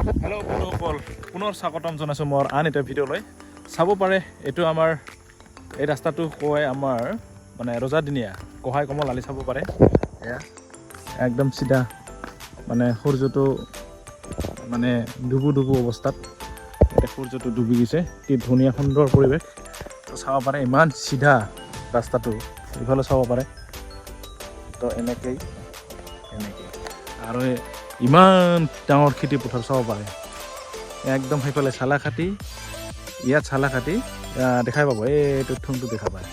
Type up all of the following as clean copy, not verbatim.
Hello' বন্ধুসকল, পুনৰ স্বাগতম জনাইছোঁ মোৰ আন এটা ভিডিঅ'লৈ। চাব পাৰে এইটো আমাৰ এই ৰাস্তাটো কয় আমাৰ মানে ৰজাদিনীয়া কহাই কমল আলি চাব পাৰে। এয়া একদম চিধা মানে সূৰ্যটো মানে ডুবু অৱস্থাত এতিয়া সূৰ্যটো ডুবি গৈছে। কি ধুনীয়া সুন্দৰ পৰিৱেশ তো চাব পাৰে। ইমান চিধা ৰাস্তাটো ইফালে চাব পাৰে। তো এনেকেই আৰু ইমান ডাঙৰ খেতি পথাৰ চাব পাৰে। একদম সেইফালে চালাখাটি, ইয়াত চালাখাটি দেখাই পাব। এইটো ঠোংটো দেখা পায়,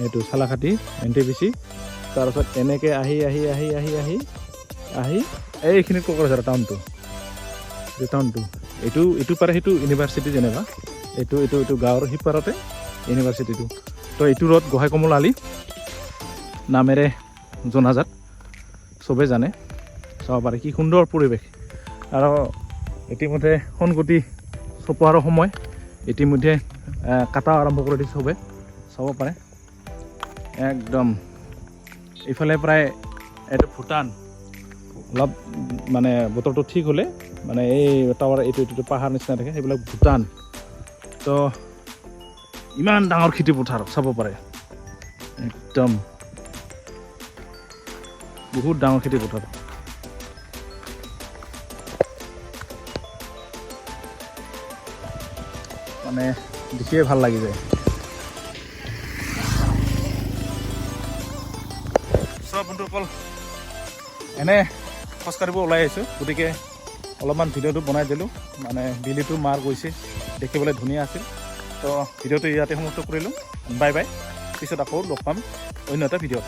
এইটো চালাখাটি NTPC। তাৰপিছত এনেকৈ আহি এইখিনিত কোকৰাঝাৰ টাউনটো এইটো পাৰে সেইটো ইউনিভাৰ্চিটি যেনিবা এইটো গাঁৱৰ সিপাৰতে ইউনিভাৰ্চিটিটো। তো এইটো ৰ'দ গোহাঁই কমল আলি নামেৰে জনাজাত, চবে জানে। চাব পাৰে কি সুন্দৰ পৰিৱেশ। আৰু ইতিমধ্যে সোণগুটি চপোৱাৰ সময়, ইতিমধ্যে কাটা আৰম্ভ কৰি দিছে চবে, চাব পাৰে। একদম ইফালে প্ৰায় এইটো ভূটান। অলপ মানে বতৰটো ঠিক হ'লে মানে এই টাৱাৰ এইটো পাহাৰ নিচিনা থাকে, সেইবিলাক ভূটান। তো ইমান ডাঙৰ খেতি পথাৰ চাব পাৰে, একদম বহুত ডাঙৰ খেতি পথাৰ। মানে দেখিয়ে ভাল লাগি যায়। চব বন্ধুসকল এনে খোজকাঢ়িব ওলাই আহিছোঁ, গতিকে অলপমান ভিডিঅ'টো বনাই দিলোঁ। মানে বিলিটো মাৰ গৈছে, দেখিবলৈ ধুনীয়া আছিল। তো ভিডিঅ'টো ইয়াতে সমাপ্ত কৰিলোঁ। Bye bye. পিছত আকৌ লগ পাম অন্য এটা ভিডিঅ'ত।